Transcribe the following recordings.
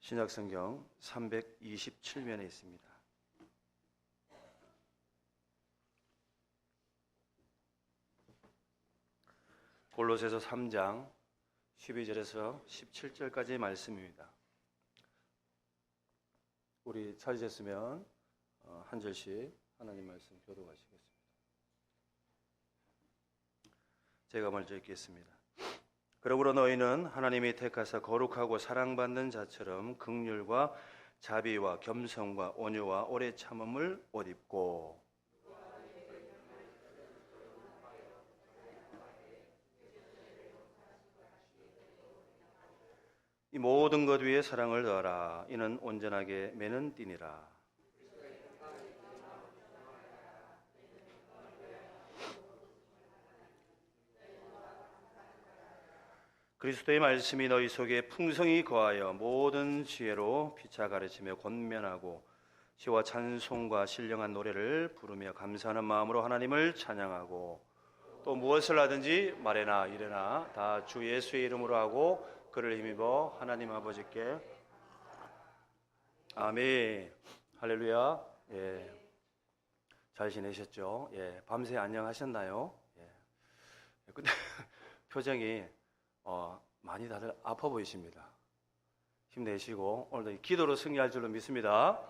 신약성경 327면에 있습니다. 골로새서 3장 12절에서 17절까지의 말씀입니다. 우리 찾으셨으면 한 절씩 하나님 말씀 교독하시겠습니다. 제가 먼저 읽겠습니다. 그러므로 너희는 하나님이 택하사 거룩하고 사랑받는 자처럼 긍휼과 자비와 겸손과 온유와 오래 참음을 옷 입고 이 모든 것 위에 사랑을 더하라. 이는 온전하게 매는 띠니라. 그리스도의 말씀이 너희 속에 풍성히 거하여 모든 지혜로 피차 가르치며 권면하고 시와 찬송과 신령한 노래를 부르며 감사하는 마음으로 하나님을 찬양하고 또 무엇을 하든지 말해나 이래나 다 주 예수의 이름으로 하고 그를 힘입어 하나님 아버지께 아멘. 할렐루야. 예. 잘 지내셨죠? 예. 밤새 안녕하셨나요? 예. 근데 표정이 많이 다들 아파 보이십니다. 힘내시고 오늘도 기도로 승리할 줄로 믿습니다.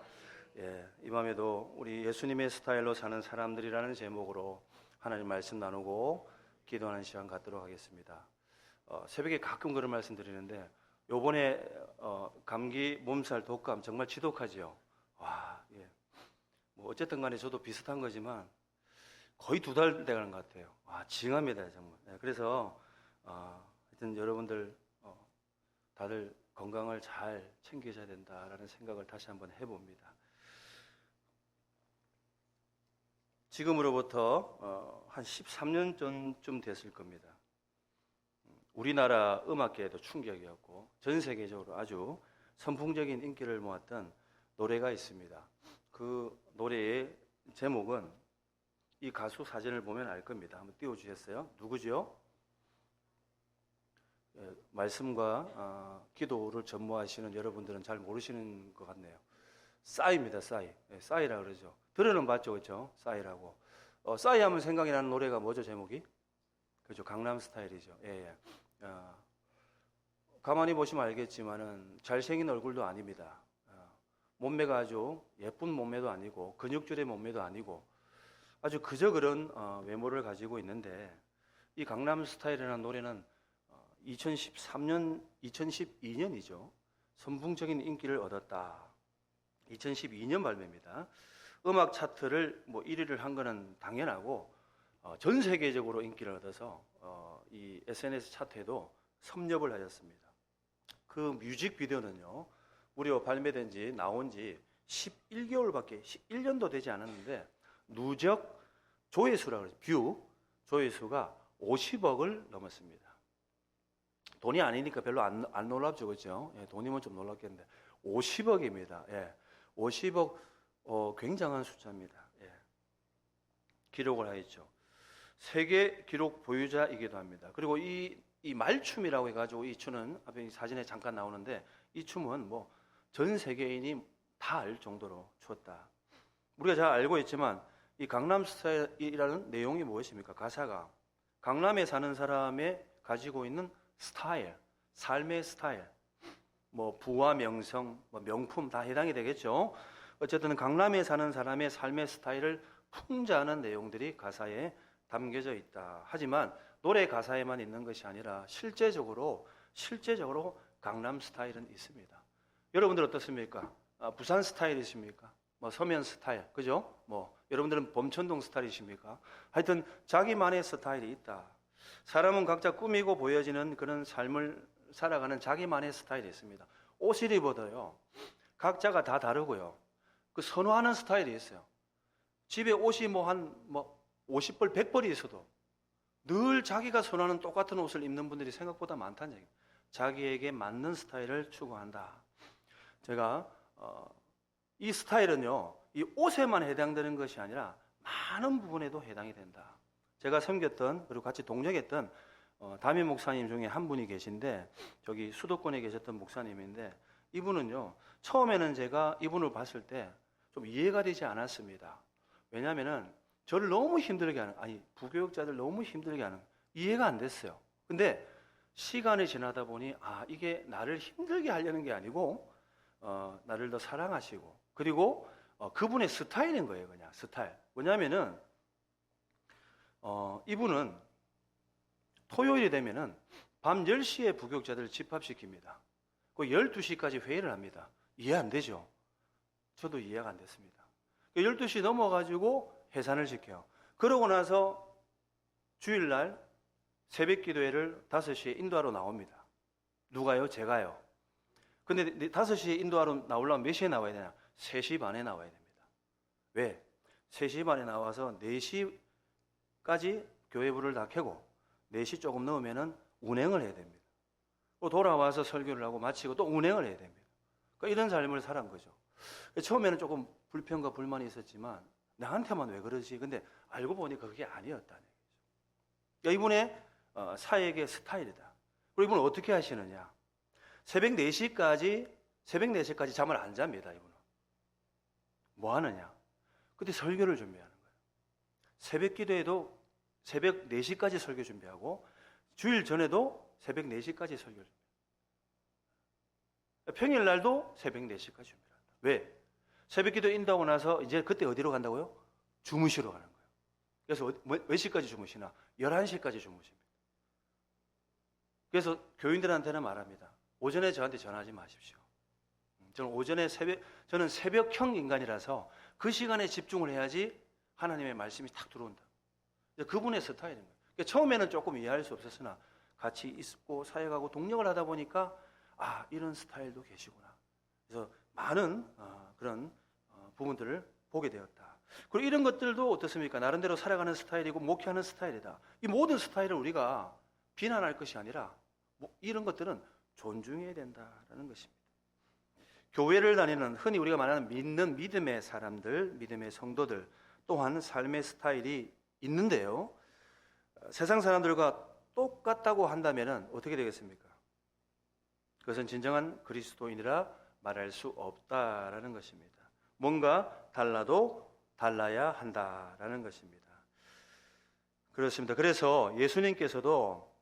예, 이 밤에도 우리 예수님의 스타일로 사는 사람들이라는 제목으로 하나님 말씀 나누고 기도하는 시간 갖도록 하겠습니다. 새벽에 가끔 그런 말씀 드리는데 요번에 감기, 몸살, 독감 정말 지독하지요. 와, 예. 뭐 어쨌든 간에 저도 비슷한 거지만 거의 2달 돼가는 것 같아요. 와, 징합니다 정말. 예, 그래서 하여튼 여러분들 다들 건강을 잘 챙기셔야 된다라는 생각을 다시 한번 해봅니다. 지금으로부터 한 13년 전쯤 됐을 겁니다. 우리나라 음악계에도 충격이었고 전 세계적으로 아주 선풍적인 인기를 모았던 노래가 있습니다. 그 노래의 제목은 이 가수 사진을 보면 알 겁니다. 한번 띄워주셨어요? 누구죠? 말씀과 기도를 전무하시는 여러분들은 잘 모르시는 것 같네요. 싸이입니다. 싸이. 싸이라 그러죠. 들어는 봤죠, 그렇죠? 싸이라고. 싸이 하면 생각이 나는 노래가 뭐죠, 제목이? 그렇죠, 강남 스타일이죠. 예. 가만히 보시면 알겠지만은 잘생긴 얼굴도 아닙니다. 몸매가 아주 예쁜 몸매도 아니고 근육질의 몸매도 아니고 아주 그저 그런 외모를 가지고 있는데 이 강남 스타일이라는 노래는 2013년, 2012년이죠. 선풍적인 인기를 얻었다. 2012년 발매입니다. 음악 차트를 1위를 한 거는 당연하고 전 세계적으로 인기를 얻어서 이 SNS 차트에도 섭렵을 하였습니다. 그 뮤직비디오는요, 무려 발매된 지 나온 지 11개월밖에 1년도 되지 않았는데 누적 조회수라고 그러죠. 조회수가 50억을 넘었습니다. 돈이 아니니까 별로 안 놀랍죠, 그렇죠? 예, 돈이면 좀 놀랍겠는데 50억입니다. 예, 50억 굉장한 숫자입니다. 예, 기록을 하였죠. 세계 기록 보유자이기도 합니다. 그리고 이 말춤이라고 해가지고 이 춤은 앞에 사진에 잠깐 나오는데 이 춤은 전 세계인이 다 알 정도로 추었다. 우리가 잘 알고 있지만 이 강남 스타일이라는 내용이 무엇입니까? 가사가 강남에 사는 사람의 가지고 있는 스타일, 삶의 스타일, 부와 명성, 명품 다 해당이 되겠죠. 어쨌든 강남에 사는 사람의 삶의 스타일을 풍자하는 내용들이 가사에 담겨져 있다. 하지만 노래 가사에만 있는 것이 아니라 실제적으로 강남 스타일은 있습니다. 여러분들 어떻습니까? 부산 스타일이십니까? 서면 스타일, 그죠? 여러분들은 범천동 스타일이십니까? 하여튼 자기만의 스타일이 있다. 사람은 각자 꾸미고 보여지는 그런 삶을 살아가는 자기만의 스타일이 있습니다. 옷을 입어도요, 각자가 다 다르고요. 그 선호하는 스타일이 있어요. 집에 옷이 한 50벌, 100벌이 있어도 늘 자기가 선호하는 똑같은 옷을 입는 분들이 생각보다 많다는 얘기예요. 자기에게 맞는 스타일을 추구한다. 제가 이 스타일은요, 이 옷에만 해당되는 것이 아니라 많은 부분에도 해당이 된다. 제가 섬겼던 그리고 같이 동역했던 담임 목사님 중에 한 분이 계신데 저기 수도권에 계셨던 목사님인데 이분은요, 처음에는 제가 이분을 봤을 때 좀 이해가 되지 않았습니다. 왜냐하면은 저를 너무 힘들게 하는, 부교육자들 너무 힘들게 하는, 이해가 안 됐어요. 근데 시간이 지나다 보니, 이게 나를 힘들게 하려는 게 아니고, 나를 더 사랑하시고, 그리고 그분의 스타일인 거예요, 그냥 스타일. 뭐냐면은, 이분은 토요일이 되면은 밤 10시에 부교육자들을 집합시킵니다. 그 12시까지 회의를 합니다. 이해 안 되죠? 저도 이해가 안 됐습니다. 12시 넘어가지고 해산을 시켜요. 그러고 나서 주일날 새벽 기도회를 5시에 인도하러 나옵니다. 누가요? 제가요. 근데 5시에 인도하러 나오려면 몇 시에 나와야 되냐? 3시 반에 나와야 됩니다. 왜? 3시 반에 나와서 4시까지 교회불을 다 켜고 4시 조금 넘으면은 운행을 해야 됩니다. 또 돌아와서 설교를 하고 마치고 또 운행을 해야 됩니다. 그러니까 이런 삶을 살은 거죠. 처음에는 조금 불평과 불만이 있었지만 나한테만 왜 그러지? 근데 알고 보니까 그게 아니었다는 거죠. 그러니까 이분의 사역의 스타일이다. 그리고 이분은 어떻게 하시느냐? 새벽 4시까지 잠을 안 잡니다. 이분은 뭐 하느냐? 그때 설교를 준비하는 거예요. 새벽 기도에도 새벽 4시까지 설교 준비하고 주일 전에도 새벽 4시까지 설교 준비해요. 평일날도 새벽 4시까지 준비한다. 왜? 새벽 기도 인도하고 나서 이제 그때 어디로 간다고요? 주무시러 가는 거예요. 그래서 몇 시까지 주무시나? 11시까지 주무십니다. 그래서 교인들한테는 말합니다. 오전에 저한테 전화하지 마십시오. 저는 새벽형 인간이라서 그 시간에 집중을 해야지 하나님의 말씀이 탁 들어온다. 그분의 스타일인 거예요. 그러니까 처음에는 조금 이해할 수 없었으나 같이 있고 사역하고 동력을 하다 보니까 이런 스타일도 계시구나. 그래서 많은 그런 부분들을 보게 되었다. 그리고 이런 것들도 어떻습니까? 나름대로 살아가는 스타일이고 목회하는 스타일이다. 이 모든 스타일을 우리가 비난할 것이 아니라 이런 것들은 존중해야 된다라는 것입니다. 교회를 다니는 흔히 우리가 말하는 믿는 믿음의 사람들, 믿음의 성도들 또한 삶의 스타일이 있는데요. 세상 사람들과 똑같다고 한다면 어떻게 되겠습니까? 그것은 진정한 그리스도인이라 말할 수 없다라는 것입니다. 뭔가 달라도 달라야 한다라는 것입니다. 그렇습니다. 그래서 예수님께서도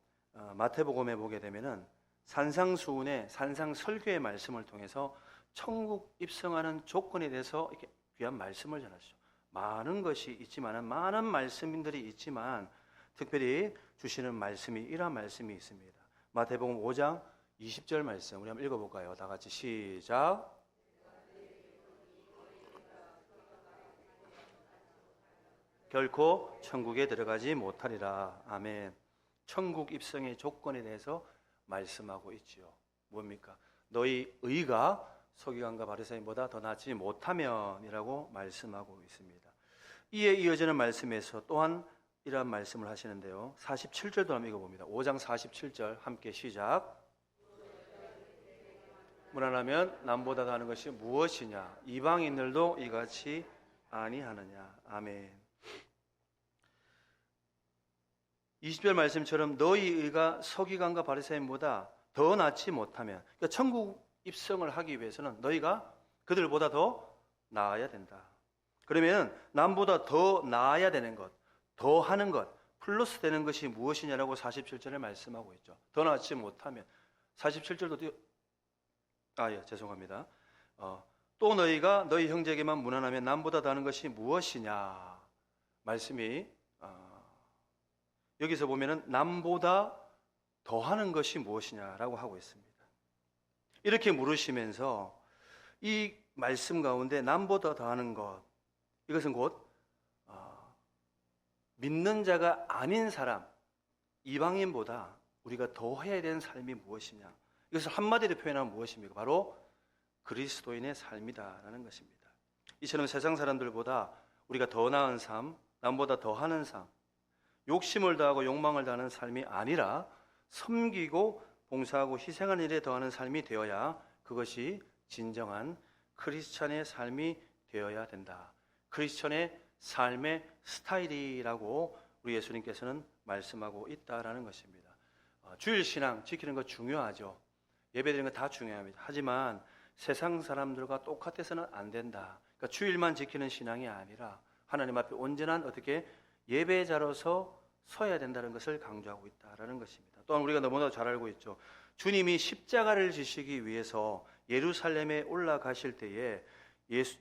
마태복음에 보게 되면은 산상수훈의 산상설교의 말씀을 통해서 천국 입성하는 조건에 대해서 이렇게 귀한 말씀을 전하시죠. 많은 것이 있지만 많은 말씀들이 있지만 특별히 주시는 말씀이 이러한 말씀이 있습니다. 마태복음 5장 20절 말씀 우리 한번 읽어볼까요? 다 같이 시작. 결코 천국에 들어가지 못하리라. 아멘. 천국 입성의 조건에 대해서 말씀하고 있지요. 뭡니까? 너희 의가 서기관과 바리새인보다 더 낫지 못하면이라고 말씀하고 있습니다. 이에 이어지는 말씀에서 또한 이러한 말씀을 하시는데요. 47절도 한번 읽어봅니다. 5장 47절 함께 시작. 무난하면 남보다 다른 것이 무엇이냐? 이방인들도 이같이 아니하느냐? 아멘. 20절 말씀처럼 너희 의가 서기관과 바리새인보다 더 낫지 못하면, 그러니까 천국 입성을 하기 위해서는 너희가 그들보다 더 나아야 된다. 그러면 남보다 더 나아야 되는 것, 더 하는 것, 플러스 되는 것이 무엇이냐라고 47절에 말씀하고 있죠. 더 낫지 못하면 47절도 죄송합니다. 또 너희가 너희 형제에게만 무난하면 남보다 더 하는 것이 무엇이냐 말씀이 여기서 보면은 남보다 더 하는 것이 무엇이냐라고 하고 있습니다. 이렇게 물으시면서 이 말씀 가운데 남보다 더 하는 것, 이것은 곧 믿는 자가 아닌 사람, 이방인보다 우리가 더 해야 되는 삶이 무엇이냐, 이것을 한마디로 표현하면 무엇입니까? 바로 그리스도인의 삶이다라는 것입니다. 이처럼 세상 사람들보다 우리가 더 나은 삶, 남보다 더 하는 삶, 욕심을 다하고 욕망을 다하는 삶이 아니라 섬기고 봉사하고 희생하는 일에 더하는 삶이 되어야 그것이 진정한 크리스찬의 삶이 되어야 된다. 크리스찬의 삶의 스타일이라고 우리 예수님께서는 말씀하고 있다라는 것입니다. 주일 신앙 지키는 것 중요하죠. 예배드리는 거 다 중요합니다. 하지만 세상 사람들과 똑같아서는 안 된다. 그러니까 주일만 지키는 신앙이 아니라 하나님 앞에 온전한 어떻게 예배자로서 서야 된다는 것을 강조하고 있다라는 것입니다. 또한 우리가 너무나 잘 알고 있죠. 주님이 십자가를 지시기 위해서 예루살렘에 올라가실 때에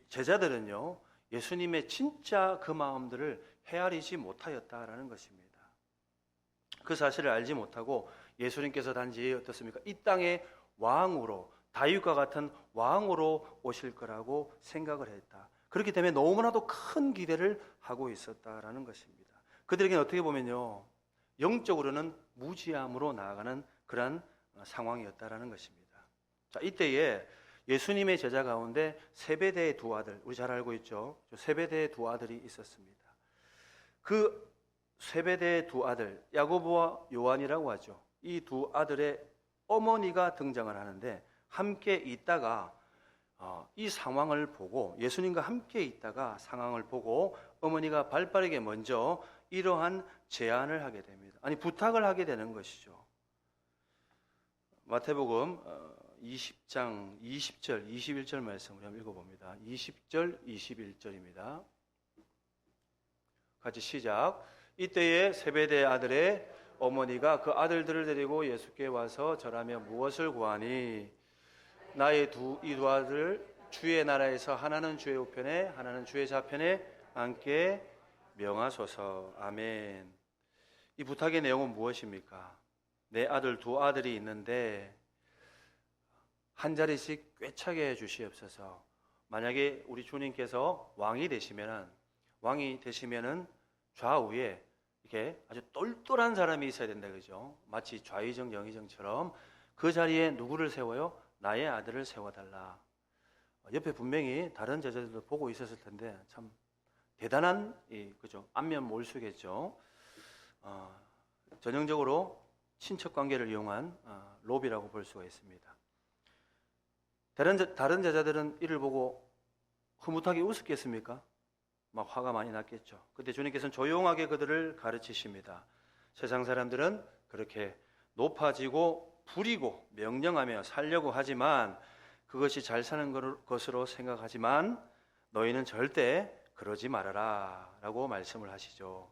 제자들은요, 예수님의 진짜 그 마음들을 헤아리지 못하였다라는 것입니다. 그 사실을 알지 못하고 예수님께서 단지 어떻습니까? 이 땅의 왕으로, 다윗과 같은 왕으로 오실 거라고 생각을 했다. 그렇기 때문에 너무나도 큰 기대를 하고 있었다라는 것입니다. 그들에게는 어떻게 보면요, 영적으로는 무지함으로 나아가는 그런 상황이었다라는 것입니다. 자, 이때에 예수님의 제자 가운데 세베대의 두 아들, 우리 잘 알고 있죠? 세베대의 두 아들이 있었습니다. 그 세베대의 두 아들, 야고보와 요한이라고 하죠. 이 두 아들의 어머니가 등장을 하는데 함께 있다가 이 상황을 보고 예수님과 함께 있다가 상황을 보고 어머니가 발빠르게 먼저 이러한 제안을 하게 됩니다. 아니 부탁을 하게 되는 것이죠. 마태복음 20장 20절 21절 말씀을 한번 읽어봅니다. 20절 21절입니다. 같이 시작. 이때에 세베대 아들의 어머니가 그 아들들을 데리고 예수께 와서 절하며 무엇을 구하니 나의 이 두 아들 주의 나라에서 하나는 주의 우편에 하나는 주의 좌편에 앉게 명하소서. 아멘. 이 부탁의 내용은 무엇입니까? 내 아들 두 아들이 있는데 한 자리씩 꿰차게 해주시옵소서. 만약에 우리 주님께서 왕이 되시면은 좌우에 이렇게 아주 똘똘한 사람이 있어야 된다, 그죠? 마치 좌의정 영의정처럼 그 자리에 누구를 세워요? 나의 아들을 세워달라. 옆에 분명히 다른 제자들도 보고 있었을 텐데 참 대단한 그죠? 안면 몰수겠죠. 전형적으로 친척 관계를 이용한 로비라고 볼 수가 있습니다. 다른 제자들은 이를 보고 흐뭇하게 웃었겠습니까? 막 화가 많이 났겠죠. 그때 주님께서는 조용하게 그들을 가르치십니다. 세상 사람들은 그렇게 높아지고 부리고 명령하며 살려고 하지만 그것이 잘 사는 것으로 생각하지만 너희는 절대 그러지 말아라 라고 말씀을 하시죠.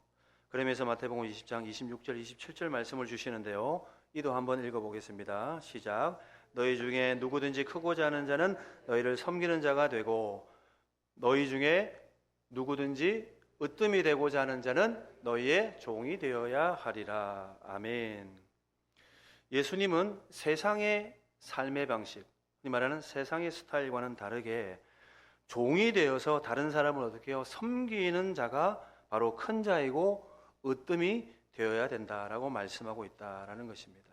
그러면서 마태복음 20장 26절 27절 말씀을 주시는데요, 이도 한번 읽어보겠습니다. 시작. 너희 중에 누구든지 크고자 하는 자는 너희를 섬기는 자가 되고 너희 중에 누구든지 으뜸이 되고자 하는 자는 너희의 종이 되어야 하리라. 아멘. 예수님은 세상의 삶의 방식, 이 말하는 세상의 스타일과는 다르게 종이 되어서 다른 사람을 어떻게 해요? 섬기는 자가 바로 큰 자이고 으뜸이 되어야 된다라고 말씀하고 있다라는 것입니다.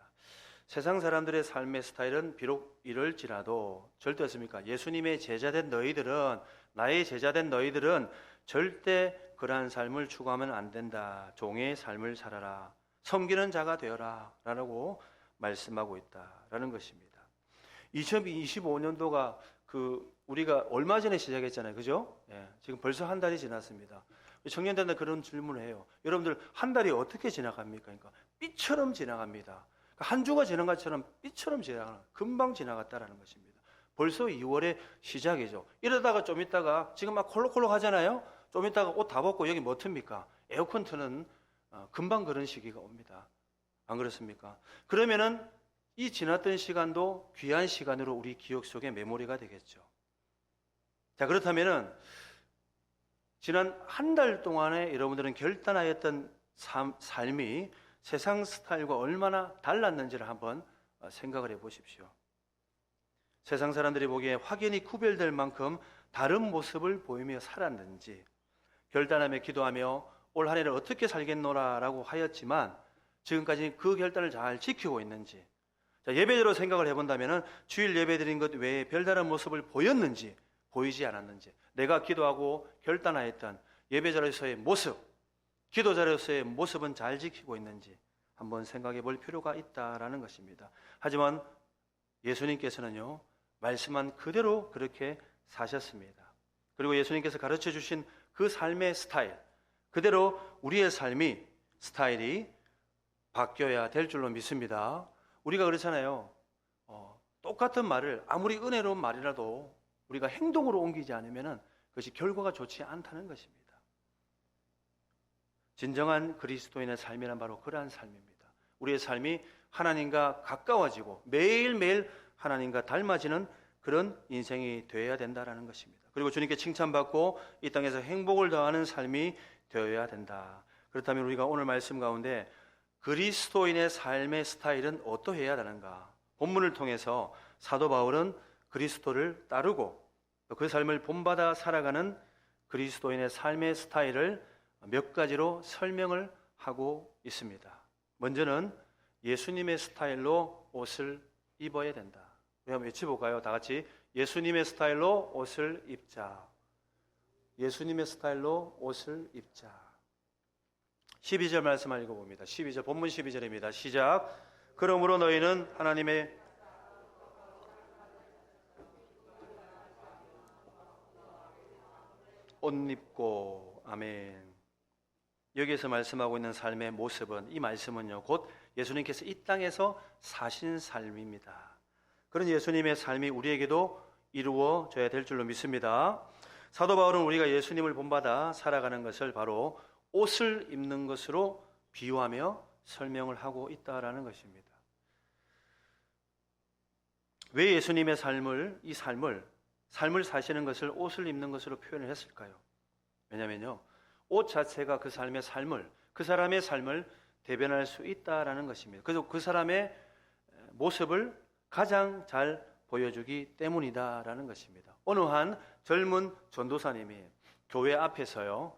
세상 사람들의 삶의 스타일은 비록 이럴지라도 절대 어떻습니까? 예수님의 제자된 너희들은, 나의 제자된 너희들은 절대 그러한 삶을 추구하면 안 된다. 종의 삶을 살아라. 섬기는 자가 되어라 라고 말씀하고 있다라는 것입니다. 2025년도가 우리가 얼마 전에 시작했잖아요, 그죠? 예, 지금 벌써 한 달이 지났습니다. 청년들한테 그런 질문을 해요. 여러분들 한 달이 어떻게 지나갑니까? 그러니까 삐처럼 지나갑니다. 한 주가 지난 것처럼 삐처럼 금방 지나갔다라는 것입니다. 벌써 2월의 시작이죠. 이러다가 좀 있다가 지금 막 콜록콜록 하잖아요. 좀 있다가 옷 다 벗고 여기 뭐 틉니까? 에어컨 트는 금방 그런 시기가 옵니다. 안 그렇습니까? 그러면은 이 지났던 시간도 귀한 시간으로 우리 기억 속에 메모리가 되겠죠. 자, 그렇다면은 지난 한 달 동안에 여러분들은 결단하였던 삶이 세상 스타일과 얼마나 달랐는지를 한번 생각을 해보십시오. 세상 사람들이 보기에 확연히 구별될 만큼 다른 모습을 보이며 살았는지, 결단하며 기도하며 올 한 해를 어떻게 살겠노라라고 하였지만 지금까지 그 결단을 잘 지키고 있는지, 자, 예배대로 생각을 해본다면 주일 예배드린 것 외에 별다른 모습을 보였는지 보이지 않았는지, 내가 기도하고 결단하였던 예배자로서의 모습, 기도자로서의 모습은 잘 지키고 있는지 한번 생각해 볼 필요가 있다라는 것입니다. 하지만 예수님께서는요, 말씀한 그대로 그렇게 사셨습니다. 그리고 예수님께서 가르쳐 주신 그 삶의 스타일, 그대로 우리의 삶이 스타일이 바뀌어야 될 줄로 믿습니다. 우리가 그렇잖아요. 똑같은 말을 아무리 은혜로운 말이라도 우리가 행동으로 옮기지 않으면 그것이 결과가 좋지 않다는 것입니다. 진정한 그리스도인의 삶이란 바로 그러한 삶입니다. 우리의 삶이 하나님과 가까워지고 매일매일 하나님과 닮아지는 그런 인생이 되어야 된다는 것입니다. 그리고 주님께 칭찬받고 이 땅에서 행복을 더하는 삶이 되어야 된다. 그렇다면 우리가 오늘 말씀 가운데 그리스도인의 삶의 스타일은 어떠해야 하는가? 본문을 통해서 사도 바울은 그리스도를 따르고 그 삶을 본받아 살아가는 그리스도인의 삶의 스타일을 몇 가지로 설명을 하고 있습니다. 먼저는 예수님의 스타일로 옷을 입어야 된다. 우리 한번 외쳐볼까요? 다 같이 예수님의 스타일로 옷을 입자. 예수님의 스타일로 옷을 입자. 12절 말씀을 읽어봅니다. 12절 본문 12절입니다. 시작. 그러므로 너희는 하나님의 옷 입고 아멘. 여기에서 말씀하고 있는 삶의 모습은 이 말씀은요 곧 예수님께서 이 땅에서 사신 삶입니다. 그런 예수님의 삶이 우리에게도 이루어져야 될 줄로 믿습니다. 사도 바울은 우리가 예수님을 본받아 살아가는 것을 바로 옷을 입는 것으로 비유하며 설명을 하고 있다라는 것입니다. 왜 예수님의 이 삶을 사시는 것을 옷을 입는 것으로 표현을 했을까요? 왜냐면요 옷 자체가 그 삶의 삶을, 그 사람의 삶을 대변할 수 있다라는 것입니다. 그래서 그 사람의 모습을 가장 잘 보여주기 때문이다라는 것입니다. 어느 한 젊은 전도사님이 교회 앞에서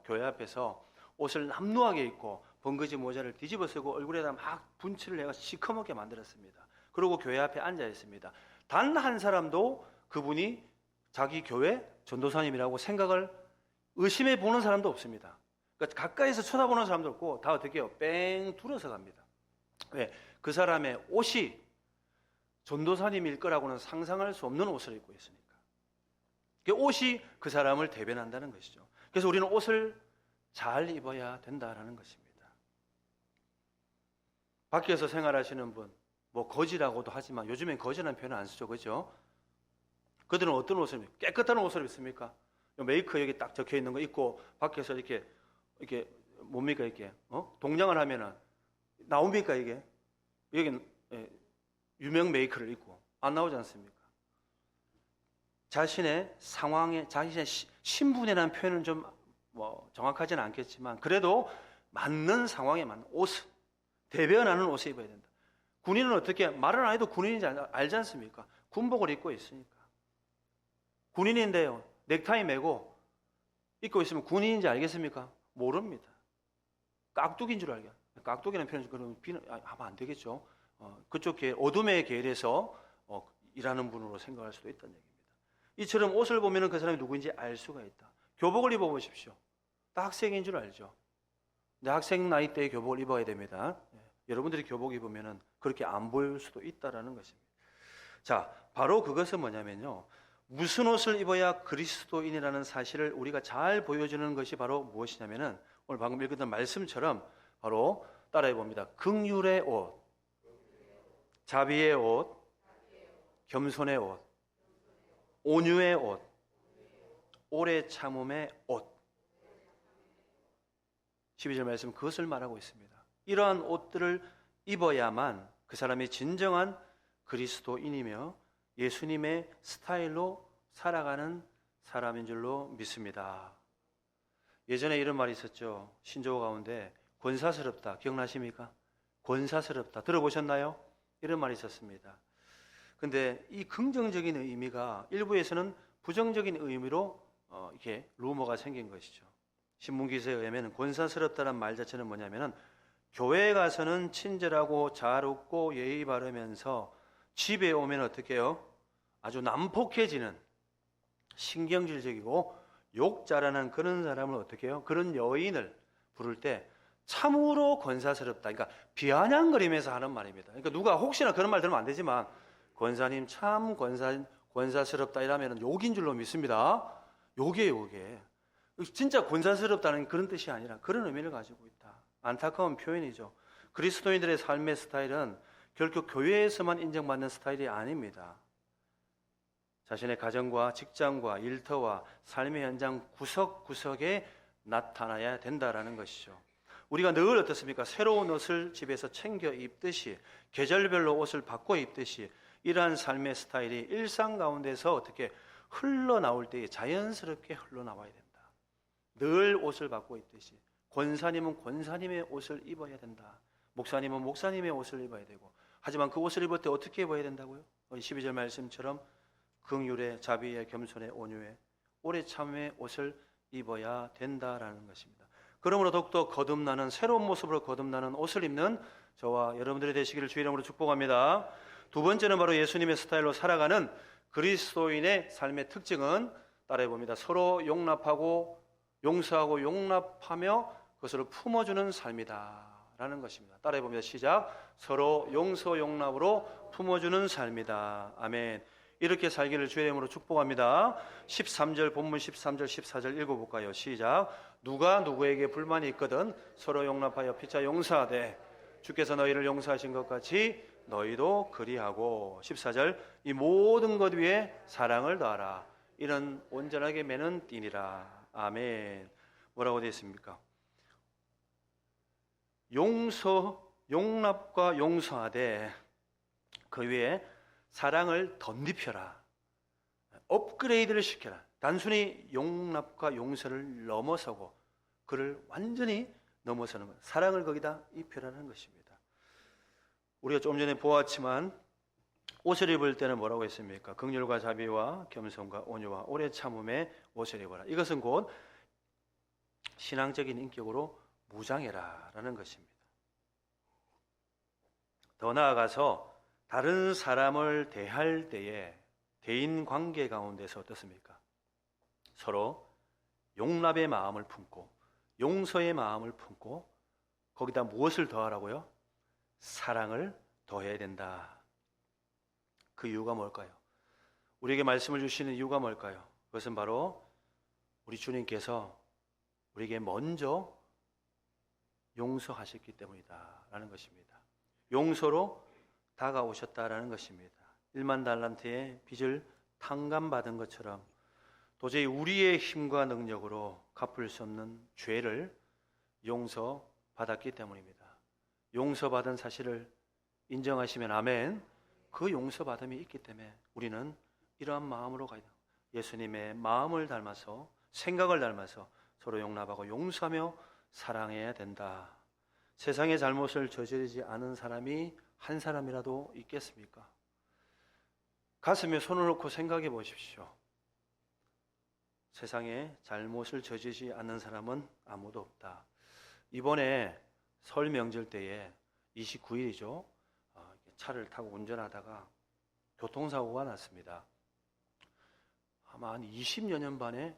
옷을 남루하게 입고 번거지 모자를 뒤집어 쓰고 얼굴에다 막 분칠을 해서 시커멓게 만들었습니다. 그리고 교회 앞에 앉아 있습니다. 단 한 사람도 그분이 자기 교회 전도사님이라고 생각을 의심해 보는 사람도 없습니다. 그러니까 가까이서 쳐다보는 사람도 없고 다 어떻게 해요? 뺑 둘어서 갑니다. 왜? 그 사람의 옷이 전도사님일 거라고는 상상할 수 없는 옷을 입고 있으니까. 그 옷이 그 사람을 대변한다는 것이죠. 그래서 우리는 옷을 잘 입어야 된다는 것입니다. 밖에서 생활하시는 분, 뭐 거지라고도 하지만 요즘엔 거지라는 표현을 안 쓰죠, 그렇죠? 그들은 어떤 옷을 입습니까? 깨끗한 옷을 입습니까? 메이크 여기 딱 적혀 있는 거 입고 밖에서 이렇게 뭡니까 이게? 동냥을 하면은 나옵니까 이게? 여기는 유명 메이크를 입고 안 나오지 않습니까? 자신의 상황에 자신의 신분이라는 표현은 좀 정확하지는 않겠지만 그래도 맞는 상황에 맞는 옷, 대변하는 옷을 입어야 된다. 군인은 어떻게 말을 안 해도 군인인지 알지 않습니까? 군복을 입고 있으니까. 군인인데요. 넥타이 매고 입고 있으면 군인인지 알겠습니까? 모릅니다. 깍두기인 줄 알게. 깍두기라는 표현은 그러면 하면 안 되겠죠. 그쪽 어둠의 계열에서 일하는 분으로 생각할 수도 있다는 얘기입니다. 이처럼 옷을 보면 그 사람이 누구인지 알 수가 있다. 교복을 입어보십시오. 다 학생인 줄 알죠. 근데 학생 나이 때에 교복을 입어야 됩니다. 여러분들이 교복 입으면 그렇게 안 보일 수도 있다는 것입니다. 자, 바로 그것은 뭐냐면요. 무슨 옷을 입어야 그리스도인이라는 사실을 우리가 잘 보여주는 것이 바로 무엇이냐면은 오늘 방금 읽었던 말씀처럼 바로 따라해 봅니다. 긍휼의 옷, 자비의 옷, 겸손의 옷, 온유의 옷, 오래 참음의 옷. 12절 말씀 그것을 말하고 있습니다. 이러한 옷들을 입어야만 그 사람이 진정한 그리스도인이며 예수님의 스타일로 살아가는 사람인 줄로 믿습니다. 예전에 이런 말이 있었죠. 신조어 가운데 권사스럽다. 기억나십니까? 권사스럽다. 들어보셨나요? 이런 말이 있었습니다. 근데 이 긍정적인 의미가 일부에서는 부정적인 의미로 이렇게 루머가 생긴 것이죠. 신문 기사에 의하면 권사스럽다는 말 자체는 뭐냐면은 교회에 가서는 친절하고 잘 웃고 예의 바르면서 집에 오면 어떻게 해요? 아주 난폭해지는 신경질적이고 욕 잘하는 그런 사람을 어떻게 해요? 그런 여인을 부를 때 참으로 권사스럽다. 그러니까 비아냥거리면서 하는 말입니다. 그러니까 누가 혹시나 그런 말 들으면 안 되지만 권사님 참 권사스럽다 이러면 욕인 줄로 믿습니다. 욕이에요. 진짜 권사스럽다는 그런 뜻이 아니라 그런 의미를 가지고 있다. 안타까운 표현이죠. 그리스도인들의 삶의 스타일은 결코 교회에서만 인정받는 스타일이 아닙니다. 자신의 가정과 직장과 일터와 삶의 현장 구석구석에 나타나야 된다라는 것이죠. 우리가 늘 어떻습니까? 새로운 옷을 집에서 챙겨 입듯이, 계절별로 옷을 바꿔 입듯이, 이러한 삶의 스타일이 일상 가운데서 어떻게 흘러나올 때에 자연스럽게 흘러나와야 된다. 늘 옷을 바꿔 입듯이, 권사님은 권사님의 옷을 입어야 된다. 목사님은 목사님의 옷을 입어야 되고, 하지만 그 옷을 입을 때 어떻게 입어야 된다고요? 12절 말씀처럼 긍휼에, 자비에, 겸손에, 온유에, 오래 참음의 옷을 입어야 된다라는 것입니다. 그러므로 더욱더 거듭나는, 새로운 모습으로 거듭나는 옷을 입는 저와 여러분들이 되시기를 주의 이름으로 축복합니다. 두 번째는 바로 예수님의 스타일로 살아가는 그리스도인의 삶의 특징은 따라해 봅니다. 서로 용납하고 용서하고 용납하며 그것을 품어주는 삶이다 라는 것입니다. 따라해 봅니다. 시작. 서로 용서 용납으로 품어주는 삶이다. 아멘. 이렇게 살기를 주의 이름으로 축복합니다. 13절 본문 13절 14절 읽어볼까요? 시작. 누가 누구에게 불만이 있거든 서로 용납하여 피차 용서하되 주께서 너희를 용서하신 것 같이 너희도 그리하고. 14절 이 모든 것 위에 사랑을 더하라. 이는 온전하게 매는 띠니라. 아멘. 뭐라고 되어 있습니까? 용납과 용서하되 그 위에 사랑을 덧입혀라. 업그레이드를 시켜라. 단순히 용납과 용서를 넘어서고 그를 완전히 넘어서는 것, 사랑을 거기다 입혀라는 것입니다. 우리가 좀 전에 보았지만 옷을 입을 때는 뭐라고 했습니까? 긍휼과 자비와 겸손과 온유와 오래 참음의 옷을 입어라. 이것은 곧 신앙적인 인격으로 무장해라 라는 것입니다. 더 나아가서 다른 사람을 대할 때에 대인 관계 가운데서 어떻습니까? 서로 용납의 마음을 품고 용서의 마음을 품고 거기다 무엇을 더하라고요? 사랑을 더해야 된다. 그 이유가 뭘까요? 우리에게 말씀을 주시는 이유가 뭘까요? 그것은 바로 우리 주님께서 우리에게 먼저 용서하셨기 때문이다 라는 것입니다. 용서로 다가오셨다라는 것입니다. 1만 달란트의 빚을 탕감받은 것처럼 도저히 우리의 힘과 능력으로 갚을 수 없는 죄를 용서받았기 때문입니다. 용서받은 사실을 인정하시면 아멘. 그 용서받음이 있기 때문에 우리는 이러한 마음으로 가야 돼요. 예수님의 마음을 닮아서, 생각을 닮아서 서로 용납하고 용서하며 사랑해야 된다. 세상의 잘못을 저지르지 않은 사람이 한 사람이라도 있겠습니까? 가슴에 손을 놓고 생각해 보십시오. 세상에 잘못을 저지르지 않는 사람은 아무도 없다. 이번에 설 명절 때에 29일이죠. 차를 타고 운전하다가 교통사고가 났습니다. 아마 한 20여 년 만에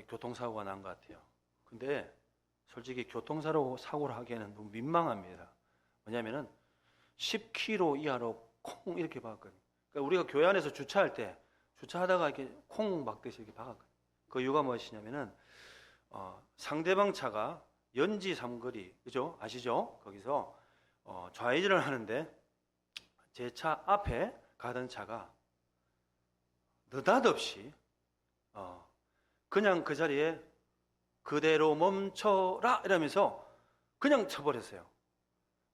교통사고가 난 것 같아요. 근데 솔직히 교통사고를 하기에는 너무 민망합니다. 왜냐하면 10km 이하로 콩 이렇게 박았거든요. 그러니까 우리가 교회 안에서 주차할 때 주차하다가 이렇게 콩 박듯이 이렇게 박았거든요. 그 이유가 무엇이냐면은 상대방 차가 연지 삼거리, 그죠? 아시죠? 거기서 좌회전을 하는데 제 차 앞에 가던 차가 느닷없이 그냥 그 자리에 그대로 멈춰라 이러면서 그냥 쳐버렸어요.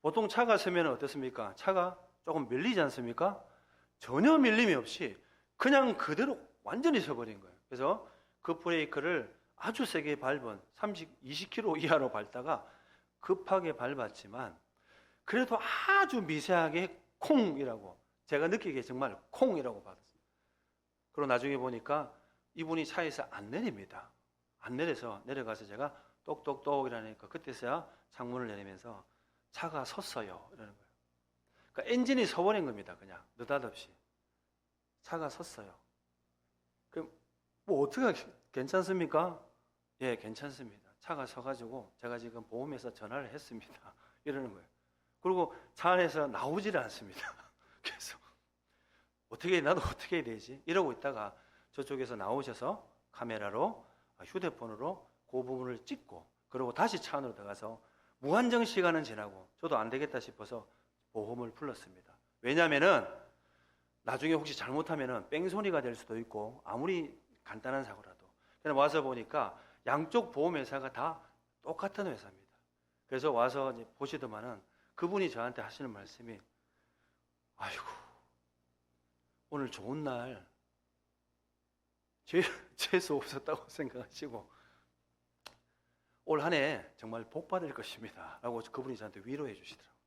보통 차가 서면 어떻습니까? 차가 조금 밀리지 않습니까? 전혀 밀림이 없이 그냥 그대로 완전히 서버린 거예요. 그래서 그 브레이크를 아주 세게 밟은 20km 이하로 밟다가 급하게 밟았지만 그래도 아주 미세하게 콩이라고, 제가 느끼기에 정말 콩이라고 받았어요. 그리고 나중에 보니까 이분이 차에서 안 내립니다. 안 내려서 내려가서 제가 똑똑똑 이러니까 그때서야 창문을 내리면서 차가 섰어요 이러는 거예요. 그러니까 엔진이 서버린 겁니다. 그냥 느닷없이 차가 섰어요. 그럼 뭐 어떻게 괜찮습니까? 예, 괜찮습니다. 차가 서가지고 제가 지금 보험회사 전화를 했습니다. 이러는 거예요. 그리고 차 안에서 나오지를 않습니다. 그래서 나도 어떻게 해야 되지? 이러고 있다가 저쪽에서 나오셔서 카메라로, 휴대폰으로 그 부분을 찍고 그리고 다시 차 안으로 들어가서 무한정 시간은 지나고 저도 안 되겠다 싶어서 보험을 불렀습니다. 왜냐하면은 나중에 혹시 잘못하면은 뺑소니가 될 수도 있고 아무리 간단한 사고라도. 그냥 와서 보니까 양쪽 보험회사가 다 똑같은 회사입니다. 그래서 와서 이제 보시더만은 그분이 저한테 하시는 말씀이, 아이고 오늘 좋은 날 재수 없었다고 생각하시고 올 한 해 정말 복 받을 것입니다 라고 그분이 저한테 위로해 주시더라고요.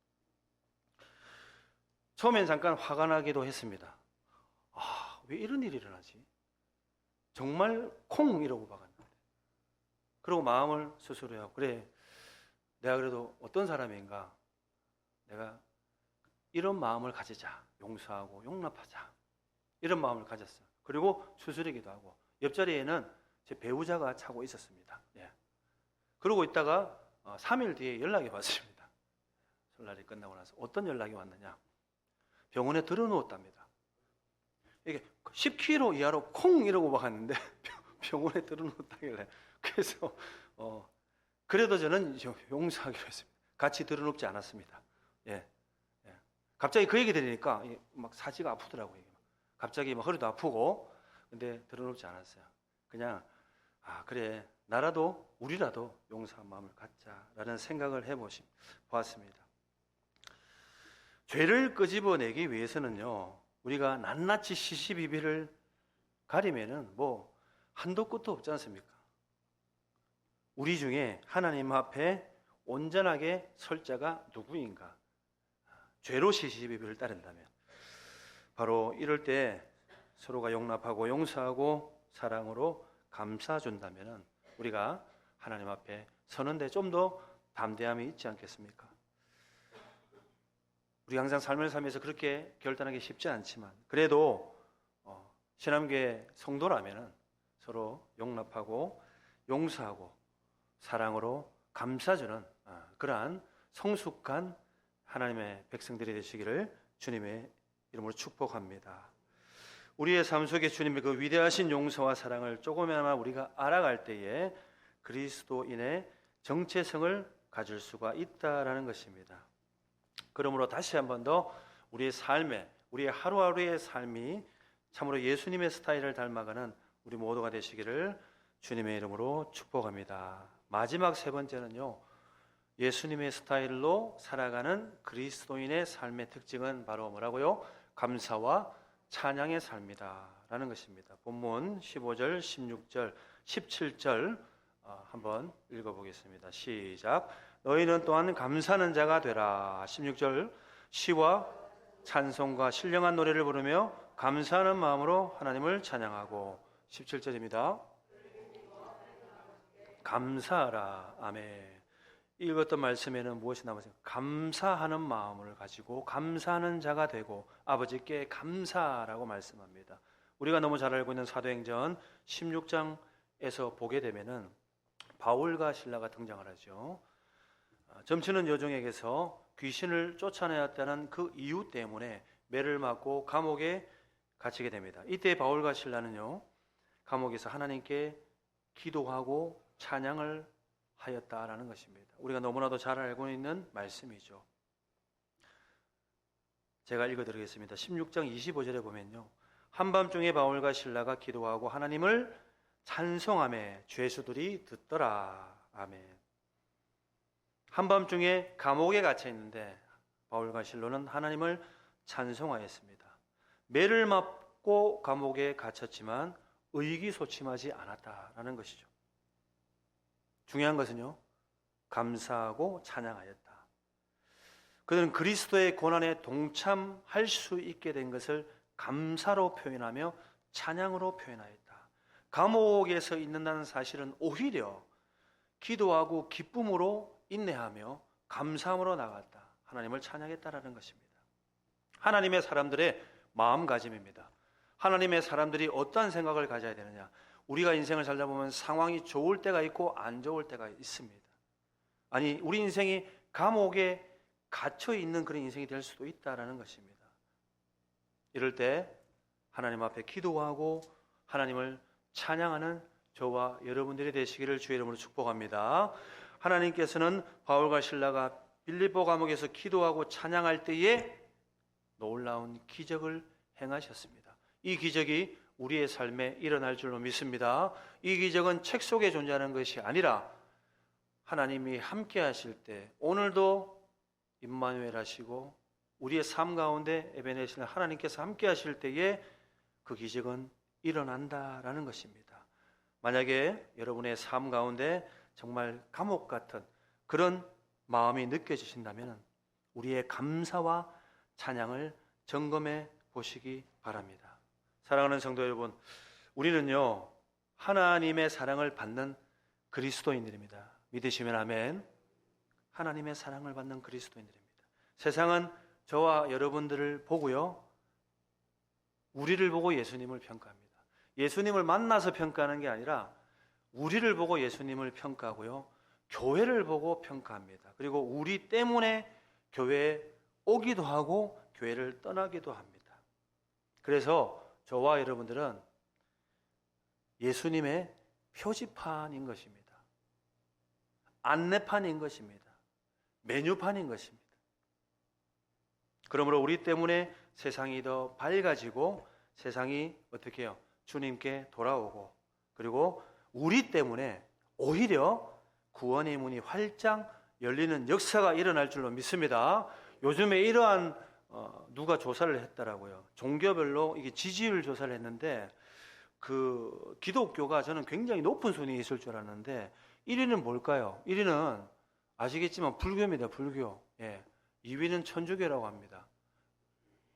처음엔 잠깐 화가 나기도 했습니다. 왜 이런 일이 일어나지? 정말 콩 이러고 박았는데. 그리고 마음을 스스로 하고, 그래 내가 그래도 어떤 사람인가, 내가 이런 마음을 가지자, 용서하고 용납하자, 이런 마음을 가졌어요. 그리고 추스리기도 하고, 옆자리에는 제 배우자가 차고 있었습니다. 예. 그러고 있다가 3일 뒤에 연락이 왔습니다. 설날이 끝나고 나서. 어떤 연락이 왔느냐, 병원에 들어누웠답니다. 이게 10kg 이하로 콩 이러고 박았는데 병원에 들어누웠다길래, 그래서 그래도 저는 용서하기로 했습니다. 같이 들어눕지 않았습니다. 예. 갑자기 그 얘기 들으니까 막 사지가 아프더라고요. 갑자기 막 허리도 아프고, 근데 들어눕지 않았어요. 그냥 그래 나라도 우리라도 용서한 마음을 갖자라는 생각을 해보았습니다. 죄를 끄집어내기 위해서는요, 우리가 낱낱이 시시비비를 가리면은 뭐 한도 끝도 없지 않습니까? 우리 중에 하나님 앞에 온전하게 설 자가 누구인가? 죄로 시시비비를 따른다면 바로 이럴 때 서로가 용납하고 용서하고 사랑으로 감싸준다면 우리가 하나님 앞에 서는데 좀 더 담대함이 있지 않겠습니까? 우리 항상 삶을 살면서 그렇게 결단하기 쉽지 않지만, 그래도 신앙교회 성도라면 서로 용납하고 용서하고 사랑으로 감싸주는 그러한 성숙한 하나님의 백성들이 되시기를 주님의 이름으로 축복합니다. 우리의 삶 속에 주님의 그 위대하신 용서와 사랑을 조금이나마 우리가 알아갈 때에 그리스도인의 정체성을 가질 수가 있다라는 것입니다. 그러므로 다시 한 번 더 우리의 삶에, 우리의 하루하루의 삶이 참으로 예수님의 스타일을 닮아가는 우리 모두가 되시기를 주님의 이름으로 축복합니다. 마지막 세 번째는요, 예수님의 스타일로 살아가는 그리스도인의 삶의 특징은 바로 뭐라고요? 감사와 찬양의 삶이다 라는 것입니다. 본문 15절, 16절, 17절 한번 읽어보겠습니다. 시작. 너희는 또한 감사하는 자가 되라. 16절, 시와 찬송과 신령한 노래를 부르며 감사하는 마음으로 하나님을 찬양하고. 17절입니다. 감사하라. 아멘. 읽었던 말씀에는 무엇이 남았어요? 감사하는 마음을 가지고 감사하는 자가 되고 아버지께 감사라고 말씀합니다. 우리가 너무 잘 알고 있는 사도행전 16장에서 보게 되면은 바울과 실라가 등장을 하죠. 점치는 여종에게서 귀신을 쫓아내었다는 그 이유 때문에 매를 맞고 감옥에 갇히게 됩니다. 이때 바울과 실라는요, 감옥에서 하나님께 기도하고 찬양을 하였다라는 것입니다. 우리가 너무나도 잘 알고 있는 말씀이죠. 제가 읽어드리겠습니다. 16장 25절에 보면요, 한밤중에 바울과 실라가 기도하고 하나님을 찬송하며 죄수들이 듣더라. 아멘. 한밤중에 감옥에 갇혀 있는데 바울과 실로는 하나님을 찬송하였습니다. 매를 맞고 감옥에 갇혔지만 의기소침하지 않았다라는 것이죠. 중요한 것은요, 감사하고 찬양하였다. 그들은 그리스도의 고난에 동참할 수 있게 된 것을 감사로 표현하며 찬양으로 표현하였다. 감옥에서 있는다는 사실은 오히려 기도하고 기쁨으로 인내하며 감사함으로 나갔다. 하나님을 찬양했다라는 것입니다. 하나님의 사람들의 마음가짐입니다. 하나님의 사람들이 어떠한 생각을 가져야 되느냐? 우리가 인생을 살다 보면 상황이 좋을 때가 있고 안 좋을 때가 있습니다. 아니, 우리 인생이 감옥에 갇혀 있는 그런 인생이 될 수도 있다라는 것입니다. 이럴 때 하나님 앞에 기도하고 하나님을 찬양하는 저와 여러분들이 되시기를 주의 이름으로 축복합니다. 하나님께서는 바울과 실라가 빌립보 감옥에서 기도하고 찬양할 때에 놀라운 기적을 행하셨습니다. 이 기적이 우리의 삶에 일어날 줄로 믿습니다. 이 기적은 책 속에 존재하는 것이 아니라 하나님이 함께 하실 때, 오늘도 임마누엘 하시고 우리의 삶 가운데 에베네zer 하나님께서 함께 하실 때에 그 기적은 일어난다라는 것입니다. 만약에 여러분의 삶 가운데 정말 감옥 같은 그런 마음이 느껴지신다면 우리의 감사와 찬양을 점검해 보시기 바랍니다. 사랑하는 성도 여러분, 우리는요 하나님의 사랑을 받는 그리스도인들입니다. 믿으시면 아멘. 하나님의 사랑을 받는 그리스도인들입니다. 세상은 저와 여러분들을 보고요, 우리를 보고 예수님을 평가합니다. 예수님을 만나서 평가하는 게 아니라 우리를 보고 예수님을 평가하고요, 교회를 보고 평가합니다. 그리고 우리 때문에 교회에 오기도 하고 교회를 떠나기도 합니다. 그래서 저와 여러분들은 예수님의 표지판인 것입니다. 안내판인 것입니다. 메뉴판인 것입니다. 그러므로 우리 때문에 세상이 더 밝아지고 세상이 어떻게 해요? 주님께 돌아오고, 그리고 우리 때문에 오히려 구원의 문이 활짝 열리는 역사가 일어날 줄로 믿습니다. 요즘에 이러한 누가 조사를 했더라고요. 종교별로 이게 지지율 조사를 했는데 그 기독교가 저는 굉장히 높은 순위에 있을 줄 알았는데 1위는 뭘까요? 1위는 아시겠지만 불교입니다. 불교. 예. 2위는 천주교라고 합니다.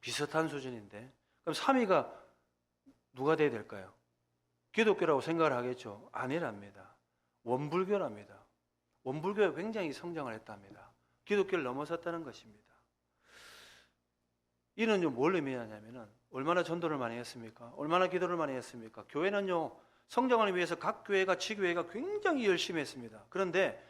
비슷한 수준인데 그럼 3위가 누가 돼야 될까요? 기독교라고 생각을 하겠죠? 아니랍니다. 원불교랍니다. 원불교가 굉장히 성장을 했답니다. 기독교를 넘어섰다는 것입니다. 이는요 뭘 의미하냐면은 얼마나 전도를 많이 했습니까? 얼마나 기도를 많이 했습니까? 교회는요 성장을 위해서 각 교회가 지교회가 굉장히 열심히 했습니다. 그런데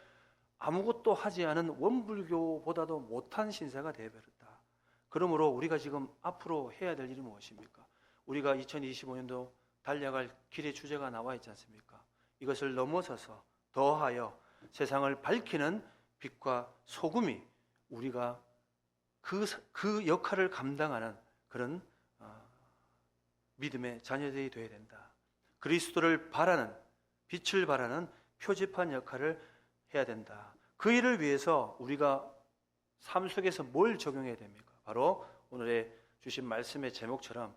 아무것도 하지 않은 원불교보다도 못한 신세가 되어버렸다. 그러므로 우리가 지금 앞으로 해야 될 일이 무엇입니까? 우리가 2025년도 달려갈 길의 주제가 나와 있지 않습니까? 이것을 넘어서서 더하여 세상을 밝히는 빛과 소금이 우리가 그 역할을 감당하는 그런 믿음의 자녀들이 되어야 된다. 그리스도를 바라는, 빛을 바라는 표지판 역할을 해야 된다. 그 일을 위해서 우리가 삶 속에서 뭘 적용해야 됩니까? 바로 오늘의 주신 말씀의 제목처럼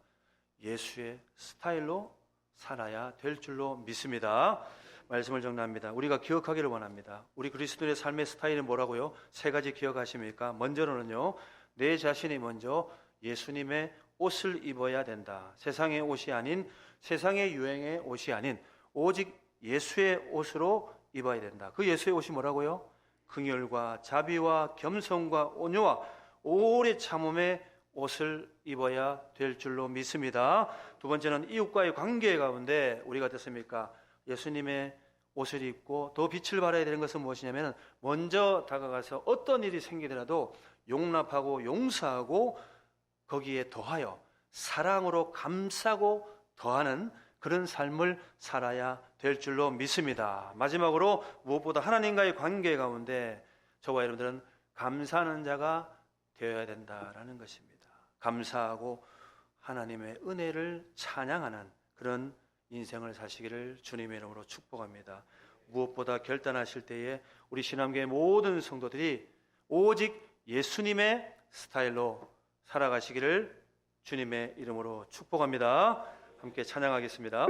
예수의 스타일로 살아야 될 줄로 믿습니다. 말씀을 정리합니다. 우리가 기억하기를 원합니다. 우리 그리스도의 삶의 스타일은 뭐라고요? 3가지 기억하십니까? 먼저는요, 내 자신이 먼저 예수님의 옷을 입어야 된다. 세상의 옷이 아닌, 세상의 유행의 옷이 아닌 오직 예수의 옷으로 입어야 된다. 그 예수의 옷이 뭐라고요? 긍휼과 자비와 겸손과 온유와 오래 참음의 옷을 입어야 될 줄로 믿습니다. 두 번째는 이웃과의 관계 가운데 우리가 어떻습니까? 예수님의 옷을 입고 더 빛을 발해야 되는 것은 무엇이냐면 먼저 다가가서 어떤 일이 생기더라도 용납하고 용서하고 거기에 더하여 사랑으로 감싸고 더하는 그런 삶을 살아야 될 줄로 믿습니다. 마지막으로 무엇보다 하나님과의 관계 가운데 저와 여러분들은 감사하는 자가 되어야 된다라는 것입니다. 감사하고 하나님의 은혜를 찬양하는 그런 인생을 사시기를 주님의 이름으로 축복합니다. 무엇보다 결단하실 때에 우리 신앙교회 모든 성도들이 오직 예수님의 스타일로 살아가시기를 주님의 이름으로 축복합니다. 함께 찬양하겠습니다.